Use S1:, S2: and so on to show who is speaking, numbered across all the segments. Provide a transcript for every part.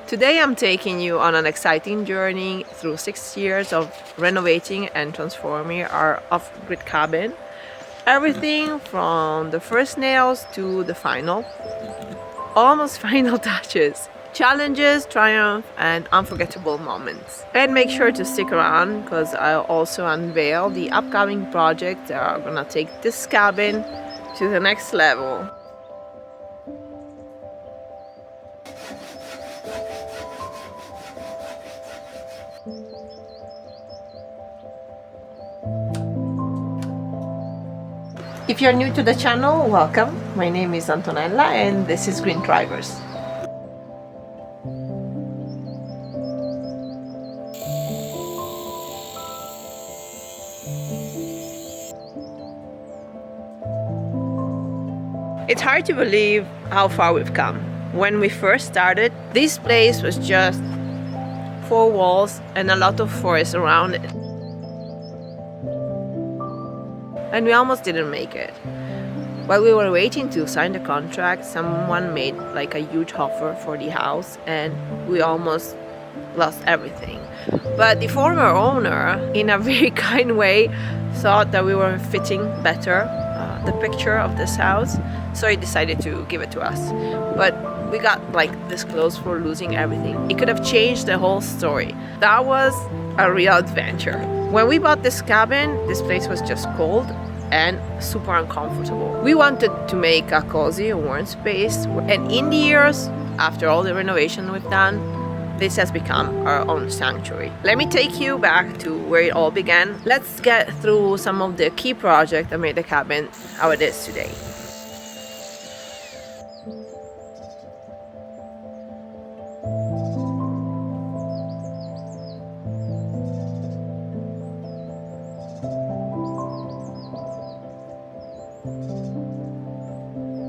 S1: Today I'm taking you on an exciting journey through 6 years of renovating and transforming our off-grid cabin. Everything from the first nails to the final, almost final touches. Challenges, triumph, and unforgettable moments. And make sure to stick around because I'll also unveil the upcoming projects that are gonna take this cabin to the next level. If you're new to the channel, welcome. My name is Antonella and this is Green Drivers. It's hard to believe how far we've come. When we first started, this place was just 4 walls and a lot of forest around it. And we almost didn't make it. While we were waiting to sign the contract, someone made like a huge offer for the house and we almost lost everything. But the former owner, in a very kind way, thought that we were fitting better the picture of this house, so he decided to give it to us. But we got like this close for losing everything. It could have changed the whole story. That was a real adventure. When we bought this cabin, this place was just cold and super uncomfortable. We wanted to make a cozy, warm space, and in the years, after all the renovation we've done, this has become our own sanctuary. Let me take you back to where it all began. Let's get through some of the key projects that made the cabin how it is today.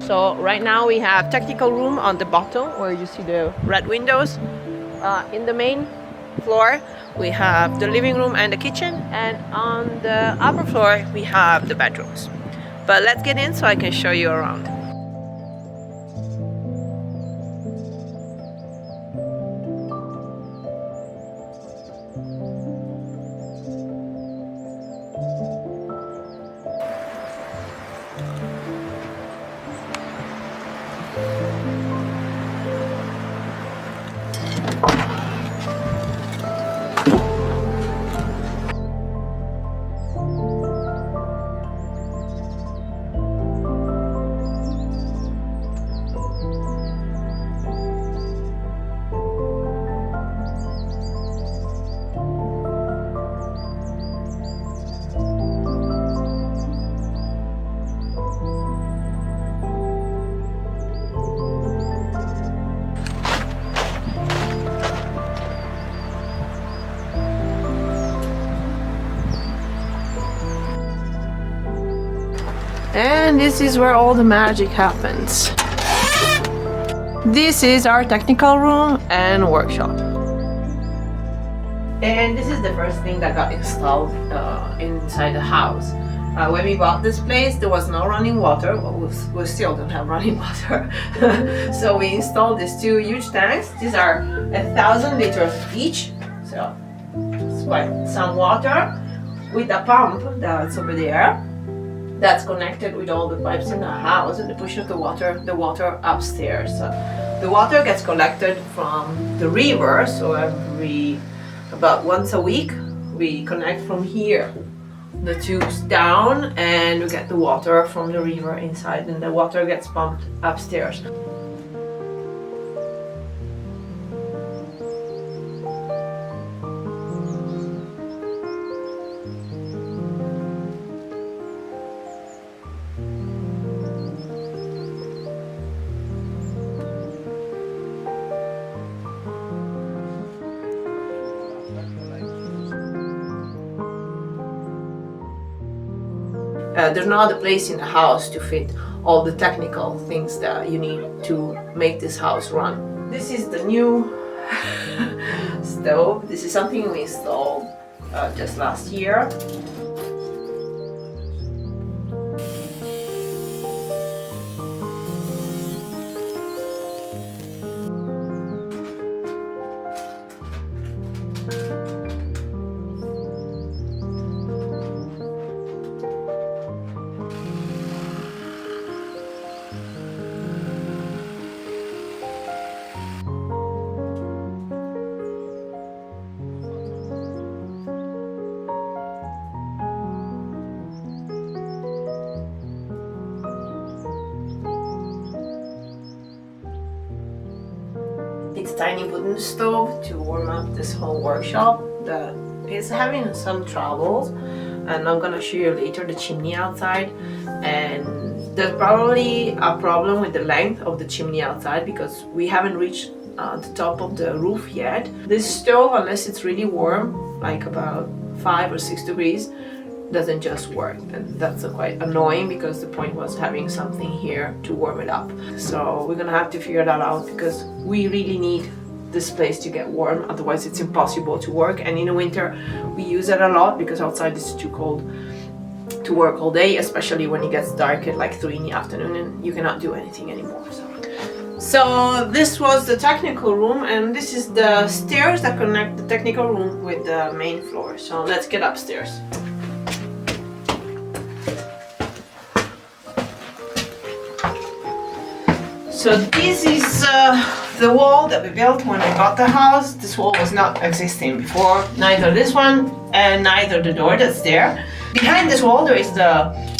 S1: So right now we have technical room on the bottom where you see the red windows. In the main floor we have the living room and the kitchen, and on the upper floor we have the bedrooms. But let's get in so I can show you around. And this is where all the magic happens. This is our technical room and workshop. And this is the first thing that got installed inside the house. When we bought this place, there was no running water. Well, we still don't have running water. So we installed these 2 huge tanks. These are 1,000 liters each. So it's quite some water, with a pump that's over there. That's connected with all the pipes in the house, and they push the water upstairs. The water gets collected from the river, so about once a week we connect from here the tubes down and we get the water from the river inside, and the water gets pumped upstairs. There's no other place in the house to fit all the technical things that you need to make this house run. This is the new stove. This is something we installed just last year. tiny wooden stove to warm up this whole workshop that is having some troubles, and I'm gonna show you later the chimney outside. And there's probably a problem with the length of the chimney outside because we haven't reached the top of the roof yet. This stove, unless it's really warm, like about 5 or 6 degrees, doesn't just work, and that's quite annoying because the point was having something here to warm it up. So we're gonna have to figure that out because we really need this place to get warm, otherwise it's impossible to work. And in the winter we use it a lot because outside it's too cold to work all day, especially when it gets dark at like 3 in the afternoon and you cannot do anything anymore. So this was the technical room, and this is the stairs that connect the technical room with the main floor. So let's get upstairs. So this is the wall that we built when we bought the house. This wall was not existing before, neither this one and neither the door that's there. Behind this wall there is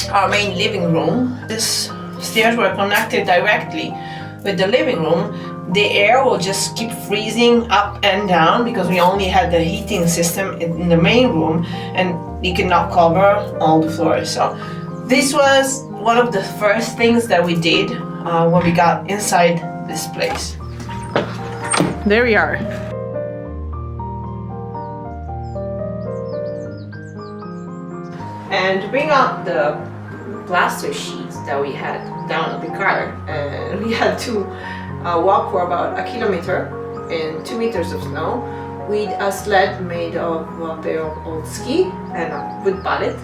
S1: our main living room. These stairs were connected directly with the living room. The air will just keep freezing up and down because we only had the heating system in the main room and you cannot cover all the floors. So this was one of the first things that we did when we got inside this place. There we are. And to bring out the plaster sheets that we had down at the car, and we had to walk for about 1 kilometer in 2 meters of snow with a sled made of a pair of old ski and a wood pallet,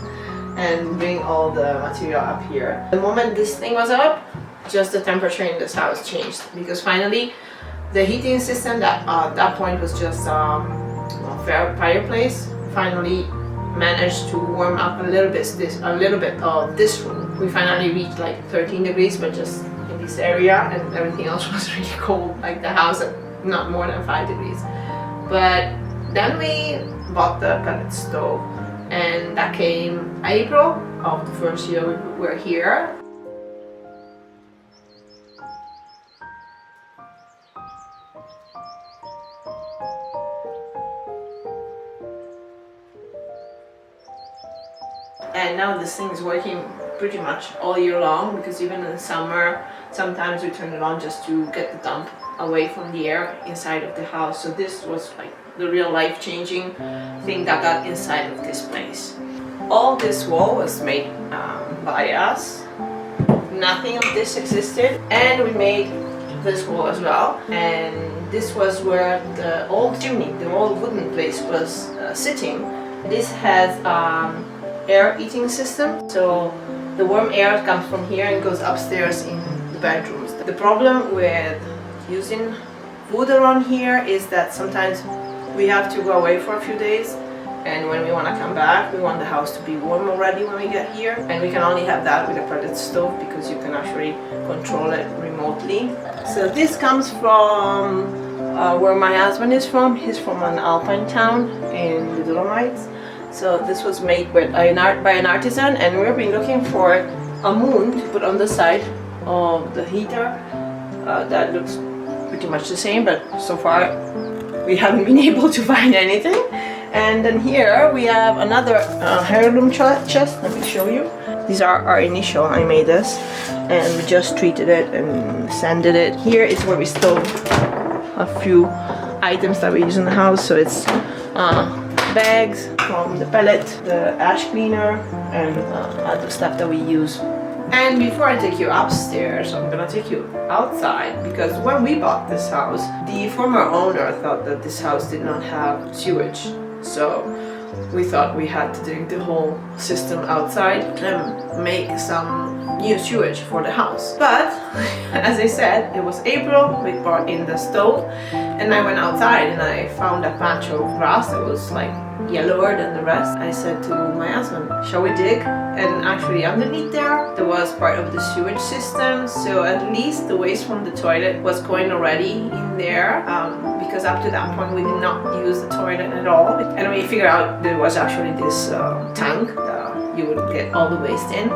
S1: and bring all the material up here. The moment this thing was up, just the temperature in this house changed because finally the heating system that at that point was just a fireplace finally managed to warm up a little bit of this room. We finally reached like 13 degrees, but just in this area, and everything else was really cold, like the house at not more than 5 degrees. But then we bought the pellet stove, and that came April of the first year we were here. And now this thing is working pretty much all year long because even in the summer, sometimes we turn it on just to get the dump away from the air inside of the house. So this was like the real life-changing thing that got inside of this place. All this wall was made by us. Nothing of this existed, and we made this wall as well. And this was where the old chimney, the old wooden place was sitting. This has air heating system, so the warm air comes from here and goes upstairs in the bedrooms. The problem with using wood around here is that sometimes we have to go away for a few days, and when we want to come back we want the house to be warm already when we get here, and we can only have that with a pellet stove because you can actually control it remotely. So this comes from where my husband is from. He's from an alpine town in the Dolomites. So this was made by an artisan, and we've been looking for a moon to put on the side of the heater that looks pretty much the same, but so far we haven't been able to find anything. And then here we have another heirloom chest. Let me show you. These are our initial. I made this and we just treated it and sanded it. Here is where we store a few items that we use in the house. So it's bags from the pellet, the ash cleaner, and other stuff that we use. And before I take you upstairs, I'm gonna take you outside because when we bought this house, the former owner thought that this house did not have sewage. So we thought we had to dig the whole system outside and make some new sewage for the house. But as I said, it was April, we brought in the stove, and I went outside and I found a patch of grass that was like yellower than the rest. I said to my husband, shall we dig? And actually underneath there was part of the sewage system, so at least the waste from the toilet was going already in there, because up to that point we did not use the toilet at all. And we figured out there was actually this tank that you would get all the waste in,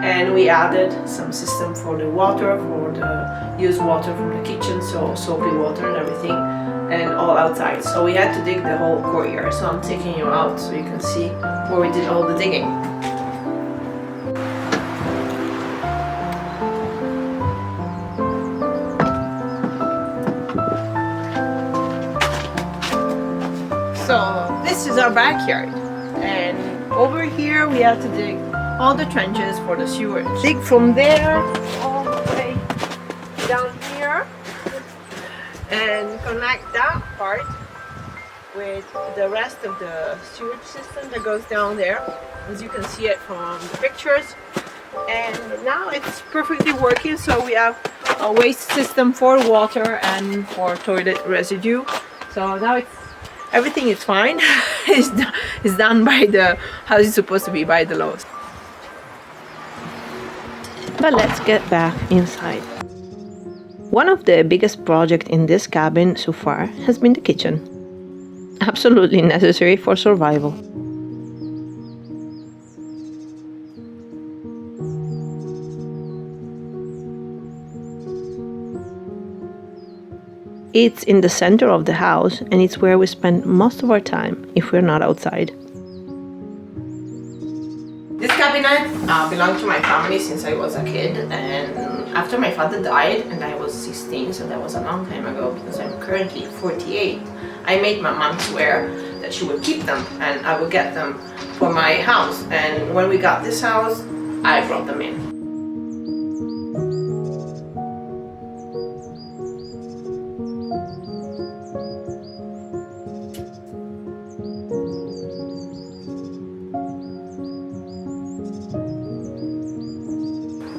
S1: and we added some system for the water, for the used water from the kitchen, so soapy water and everything all outside, so we had to dig the whole courtyard. So I'm taking you out so you can see where we did all the digging. So this is our backyard, and over here we have to dig all the trenches for the sewage. Dig from there all the way down here and connect that part with the rest of the sewage system that goes down there, as you can see it from the pictures. And now it's perfectly working, so we have a waste system for water and for toilet residue. So now everything is fine. It's done by the how it's supposed to be, by the laws. But let's get back inside. One of the biggest projects in this cabin so far has been the kitchen. Absolutely necessary for survival. It's in the center of the house, and it's where we spend most of our time if we're not outside. This cabinet belonged to my family since I was a kid, and after my father died and I was 16, so that was a long time ago because I'm currently 48, I made my mom swear that she would keep them and I would get them for my house. And when we got this house, I brought them in.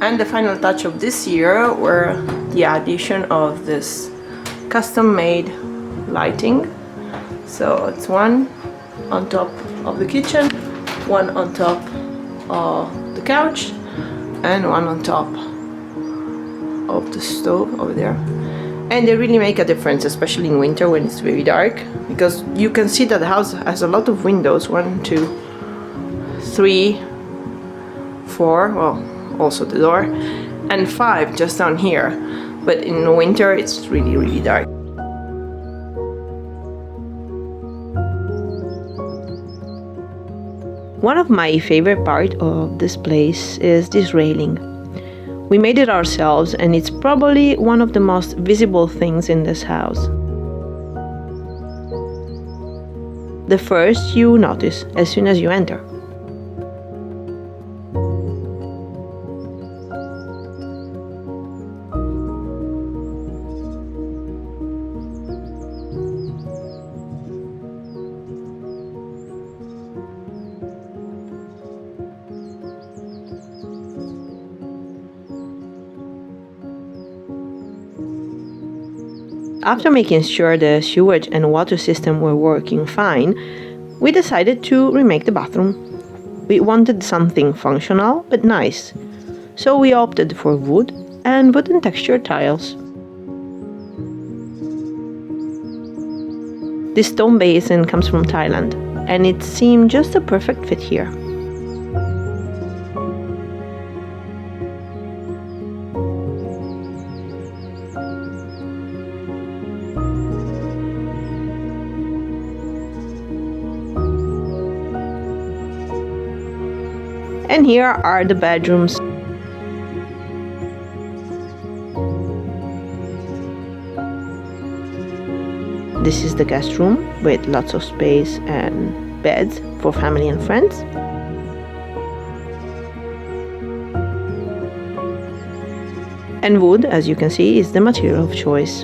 S1: And the final touch of this year were the addition of this custom-made lighting. So it's one on top of the kitchen, one on top of the couch, and one on top of the stove over there. And they really make a difference, especially in winter when it's very dark, because you can see that the house has a lot of windows. 1, 2, 3, 4, well, also the door, and 5 just down here. But in the winter it's really, really dark. One of my favorite parts of this place is this railing. We made it ourselves, and it's probably one of the most visible things in this house. The first you notice as soon as you enter. After making sure the sewage and water system were working fine, we decided to remake the bathroom. We wanted something functional but nice, so we opted for wood and wooden textured tiles. This stone basin comes from Thailand, and it seemed just a perfect fit here. And here are the bedrooms. This is the guest room with lots of space and beds for family and friends. And wood, as you can see, is the material of choice.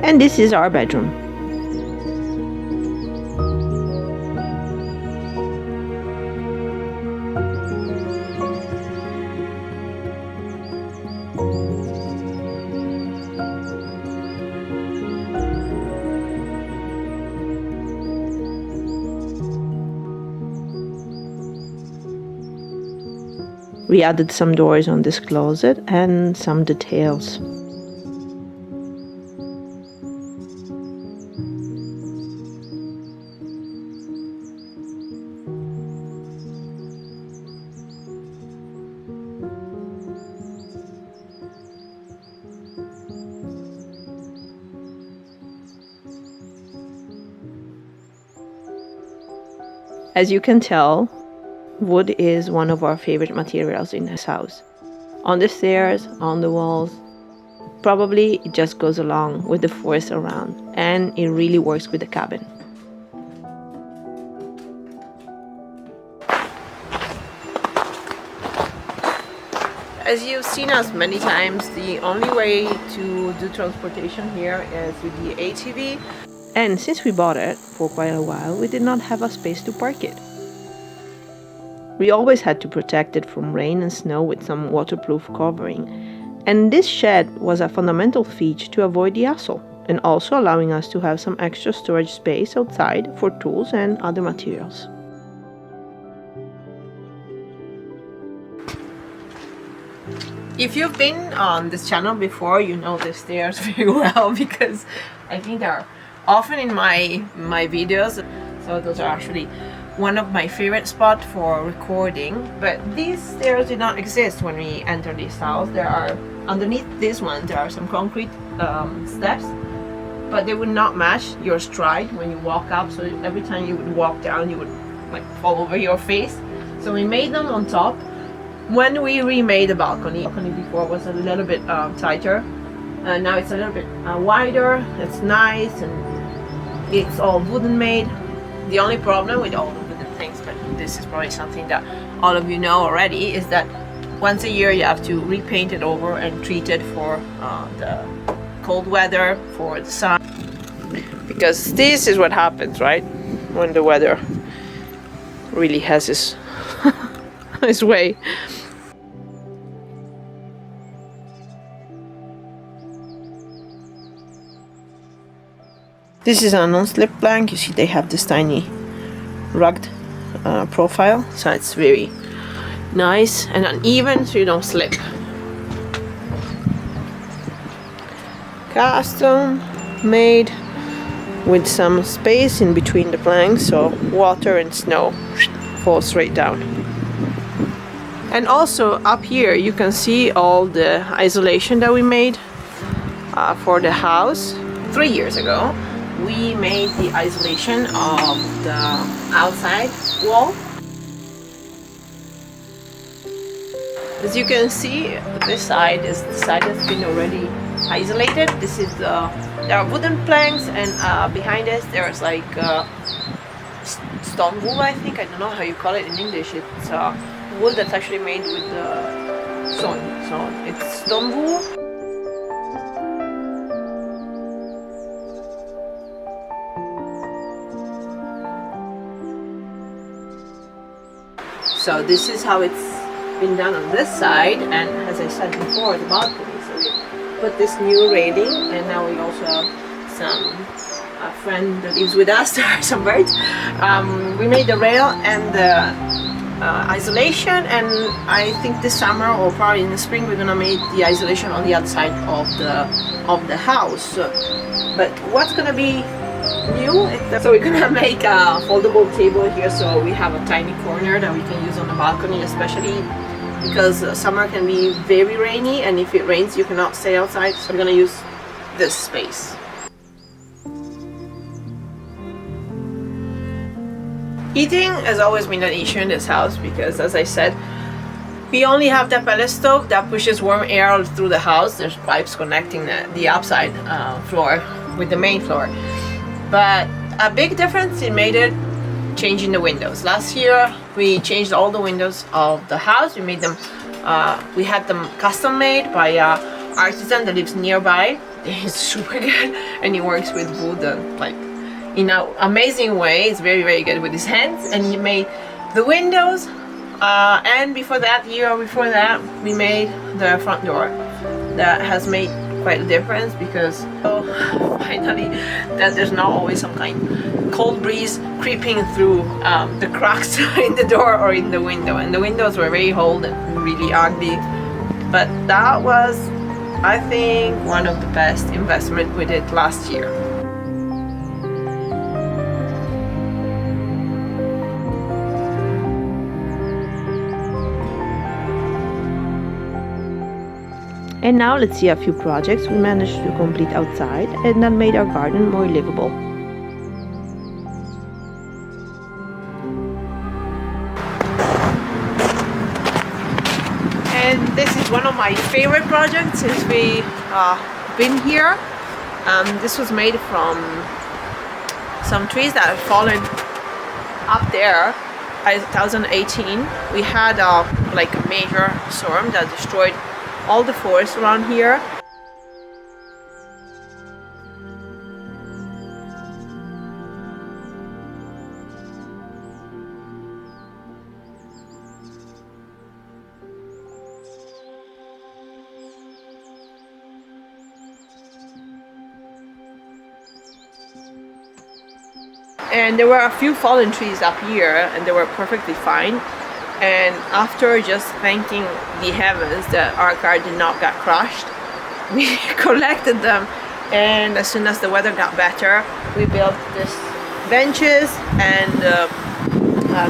S1: And this is our bedroom. We added some doors on this closet and some details. As you can tell, wood is one of our favorite materials in this house. On the stairs, on the walls, probably it just goes along with the forest around, and it really works with the cabin. As you've seen us many times, the only way to do transportation here is with the ATV. And since we bought it for quite a while, we did not have a space to park it. We always had to protect it from rain and snow with some waterproof covering. And this shed was a fundamental feature to avoid the hassle, and also allowing us to have some extra storage space outside for tools and other materials. If you've been on this channel before, you know the stairs very well, because I think they're often in my videos. So those are actually one of my favorite spots for recording. But these stairs did not exist when we entered this house. There are, underneath this one, there are some concrete steps, but they would not match your stride when you walk up. So every time you would walk down, you would like fall over your face. So we made them on top. When we remade the balcony before was a little bit tighter, and now it's a little bit wider. It's nice, and it's all wooden made. The only problem with all the wooden things, but this is probably something that all of you know already, is that once a year you have to repaint it over and treat it for the cold weather, for the sun. Because this is what happens, right? When the weather really has his way. This is a non-slip plank. You see they have this tiny rugged profile, so it's very nice and uneven, so you don't slip. Custom made with some space in between the planks, so water and snow fall straight down. And also up here you can see all the isolation that we made for the house. 3 years ago we made the isolation of the outside wall. As you can see, this side is the side that's been already isolated. This is there are wooden planks, and behind us there's like stone wool, I think. I don't know how you call it in English. It's wool that's actually made with stone. So it's stone wool. So this is how it's been done on this side, and as I said before, the balcony. So we put this new railing, and now we also have a friend that lives with us. There are some birds. We made the rail and the isolation, and I think this summer or probably in the spring we're gonna make the isolation on the outside of the house. But what's gonna be new, so we're gonna make a foldable table here, so we have a tiny corner that we can use on the balcony, especially because summer can be very rainy, and if it rains you cannot stay outside, so we're gonna use this space. Heating has always been an issue in this house because, as I said, we only have the pellet stove that pushes warm air through the house. There's pipes connecting the outside floor with the main floor. But a big difference it made it changing the windows. Last year we changed all the windows of the house. We made them, we had them custom made by an artisan that lives nearby. He's super good, and he works with wood like in an amazing way. He's very, very good with his hands, and he made the windows. And before that, year before that, we made the front door. That has made quite a difference because finally that there's not always some kind of cold breeze creeping through the cracks in the door or in the window, and the windows were very old and really ugly. But that was, I think, one of the best investment we did last year. And now let's see a few projects we managed to complete outside and that made our garden more livable. my favorite project since we been here. This was made from some trees that had fallen up there. In 2018 we had like a major storm that destroyed all the forest around here. And there were a few fallen trees up here and they were perfectly fine. And after just thanking the heavens that our car did not get crushed, we collected them, and as soon as the weather got better we built this benches and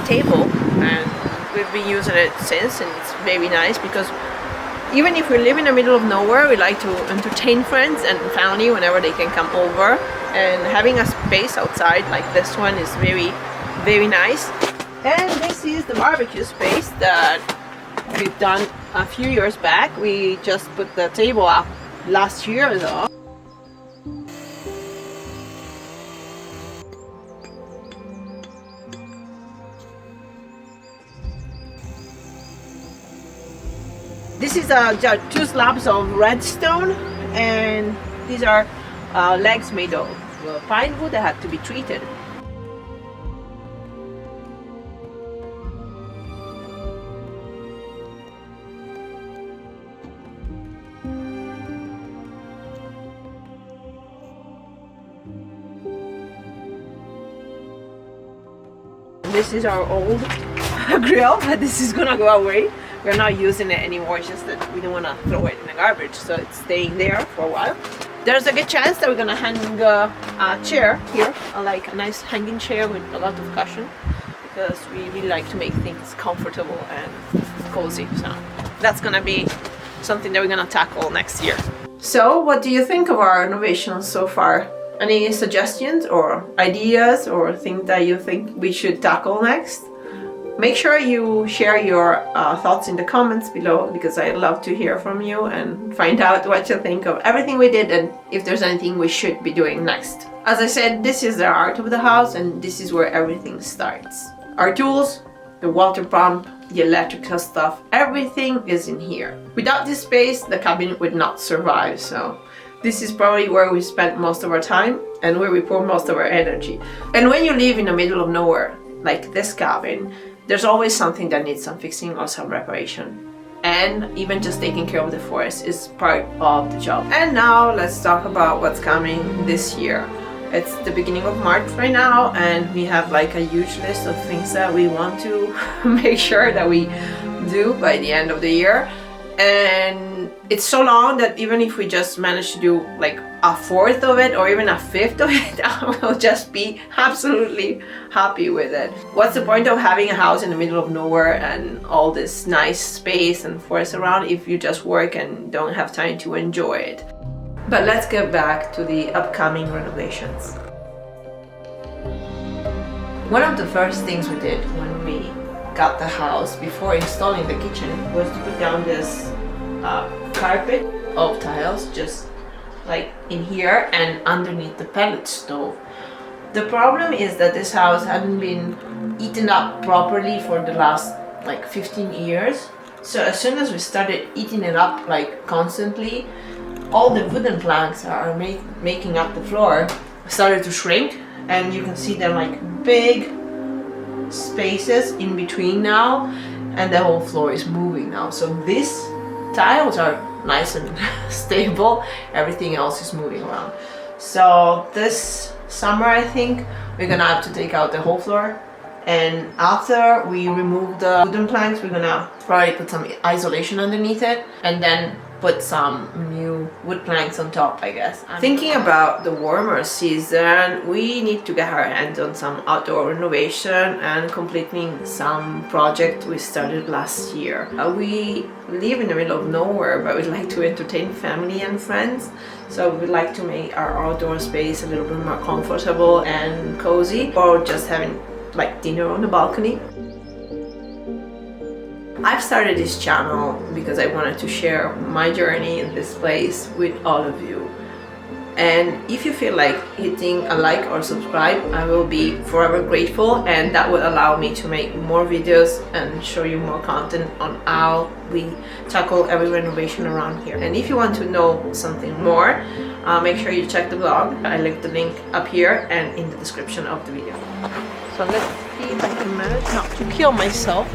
S1: table, and we've been using it since, and it's very nice because even if we live in the middle of nowhere, we like to entertain friends and family whenever they can come over, and having a space outside like this one is very, very nice. And this is the barbecue space that we've done a few years back. We just put the table up last year though. This is two slabs of redstone, and these are legs made of pine wood that had to be treated. This is our old grill, but this is gonna go away. We're not using it anymore, it's just that we don't want to throw it in the garbage, so it's staying there for a while. There's a good chance that we're gonna hang a chair here, like a nice hanging chair with a lot of cushion, because we really like to make things comfortable and cozy. So that's gonna be something that we're gonna tackle next year. So what do you think of our renovations so far? Any suggestions or ideas or things that you think we should tackle next? Make sure you share your thoughts in the comments below, because I love to hear from you and find out what you think of everything we did and if there's anything we should be doing next. As I said, this is the heart of the house, and this is where everything starts. Our tools, the water pump, the electrical stuff, everything is in here. Without this space, the cabin would not survive, so this is probably where we spend most of our time and where we pour most of our energy. And when you live in the middle of nowhere, like this cabin, there's always something that needs some fixing or some reparation. And even just taking care of the forest is part of the job. And now let's talk about what's coming this year. It's the beginning of March right now, and we have like a huge list of things that we want to make sure that we do by the end of the year. And it's so long that even if we just manage to do like a fourth of it or even a fifth of it, I will just be absolutely happy with it. What's the point of having a house in the middle of nowhere and all this nice space and forest around if you just work and don't have time to enjoy it? But let's get back to the upcoming renovations. One of the first things we did when we got the house before installing the kitchen was to put down this carpet of tiles just like in here and underneath the pellet stove. The problem is that this house hadn't been eaten up properly for the last like 15 years. So as soon as we started eating it up like constantly, all the wooden planks that are making up the floor started to shrink, and you can see them like big spaces in between now, and the whole floor is moving now. So these tiles are nice and stable, everything else is moving around. So this summer I think we're gonna have to take out the whole floor, and after we remove the wooden planks we're gonna probably put some isolation underneath it and then put some new wood planks on top, I guess. Thinking about the warmer season, we need to get our hands on some outdoor renovation and completing some project we started last year. We live in the middle of nowhere, but we like to entertain family and friends, so we like to make our outdoor space a little bit more comfortable and cozy, or just having like dinner on the balcony. I've started this channel because I wanted to share my journey in this place with all of you. And if you feel like hitting a like or subscribe, I will be forever grateful, and that will allow me to make more videos and show you more content on how we tackle every renovation around here. And if you want to know something more, make sure you check the blog. I left the link up here and in the description of the video. So let's see if I can manage not to kill myself.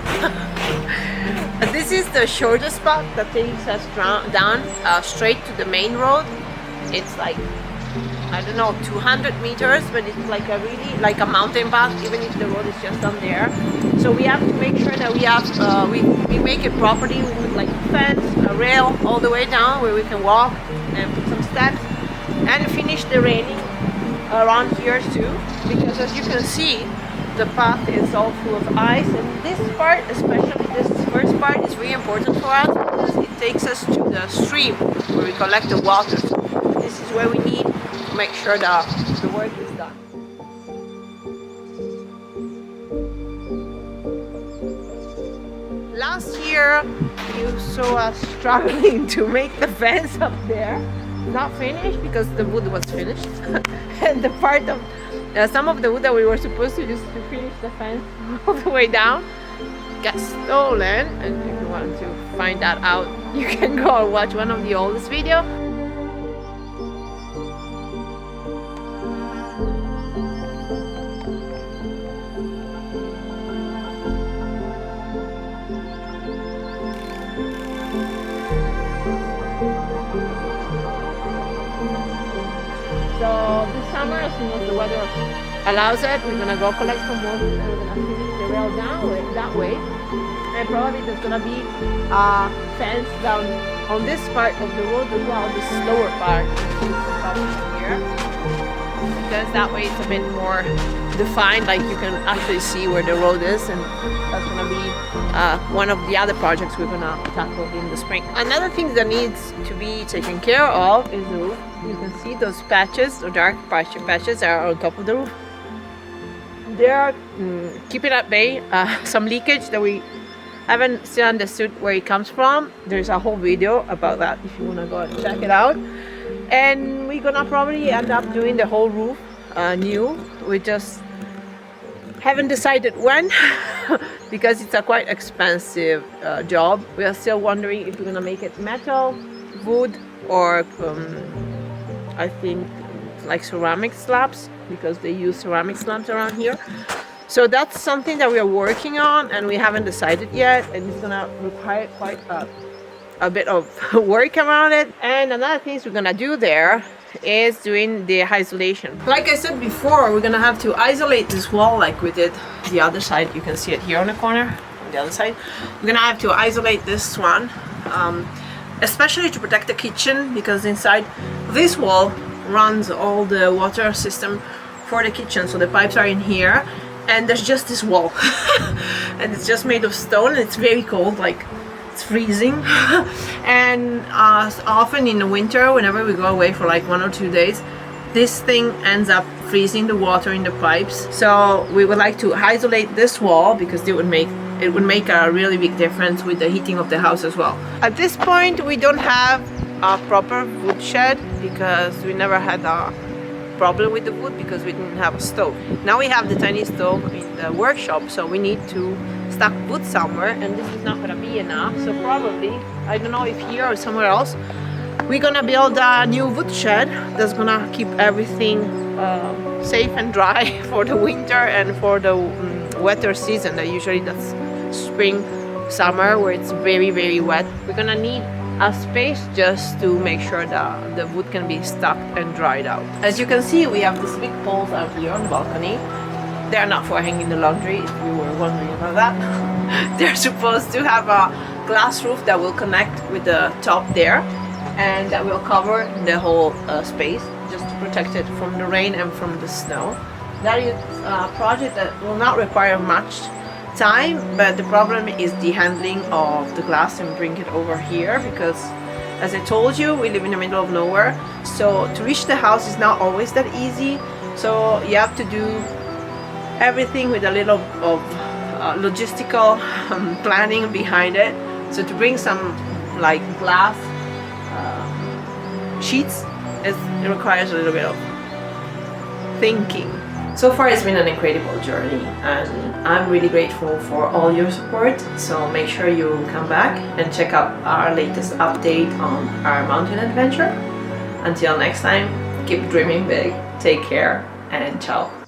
S1: This is the shortest path that takes us down straight to the main road. It's like, I don't know, 200 meters, but it's like a really like a mountain path, even if the road is just down there. So we have to make sure that we have we make it properly. We put like a fence, a rail all the way down where we can walk, and put some steps, and finish the railing around here too, because as you can see, the path is all full of ice, and this part, especially this first part, is really important for us because it takes us to the stream where we collect the water. This is where we need to make sure that the work is done. Last year you saw us struggling to make the fence up there. Not finished because the wood was finished and the part of some of the wood that we were supposed to use to finish the fence all the way down got stolen. And if you want to find that out, you can go and watch one of the oldest videos. So this summer, as soon as the weather allows it, we're gonna go collect some wood and we're gonna finish the rail down that way. And probably there's gonna be a fence down on this part of the road as well, this lower part here, because that way it's a bit more defined, like you can actually see where the road is, and that's gonna be one of the other projects we're gonna tackle in the spring. Another thing that needs to be taken care of is the roof. You can see those patches, or dark patches that are on top of the roof. They are keeping at bay some leakage that we haven't still understood where it comes from. There's a whole video about that if you want to go and check it out. And we're gonna probably end up doing the whole roof new. We just haven't decided when because it's a quite expensive job. We are still wondering if we're gonna make it metal, wood, or I think like ceramic slabs, because they use ceramic slabs around here. So that's something that we are working on and we haven't decided yet, and it's gonna require quite a bit of work around it. And another thing we're gonna do there is doing the isolation. Like I said before, we're gonna have to isolate this wall like we did the other side. You can see it here on the corner, on the other side. We're gonna have to isolate this one, especially to protect the kitchen, because inside this wall runs all the water system for the kitchen. So the pipes are in here, and there's just this wall and it's just made of stone, and it's very cold, like it's freezing. And often in the winter, whenever we go away for like 1 or 2 days, this thing ends up freezing the water in the pipes. So we would like to isolate this wall because it would make a really big difference with the heating of the house as well. At this point, we don't have a proper wood shed because we never had a problem with the wood because we didn't have a stove. Now we have the tiny stove in the workshop, so we need to stack wood somewhere, and this is not gonna be enough. So probably, I don't know if here or somewhere else, we're gonna build a new wood shed that's gonna keep everything safe and dry for the winter and for the wetter season. That usually that's spring, summer, where it's very, very wet. We're gonna need a space just to make sure that the wood can be stacked and dried out. As you can see, we have these big poles out here on the balcony. They're not for hanging the laundry, if you were wondering about that. They're supposed to have a glass roof that will connect with the top there, and that will cover the whole space, just to protect it from the rain and from the snow. That is a project that will not require much time, but the problem is the handling of the glass and bring it over here, because as I told you, we live in the middle of nowhere, so to reach the house is not always that easy. So you have to do everything with a little of logistical planning behind it. So to bring some like glass sheets, it requires a little bit of thinking. So far it's been an incredible journey, and I'm really grateful for all your support. So make sure you come back and check out our latest update on our mountain adventure. Until next time, keep dreaming big, take care, and ciao.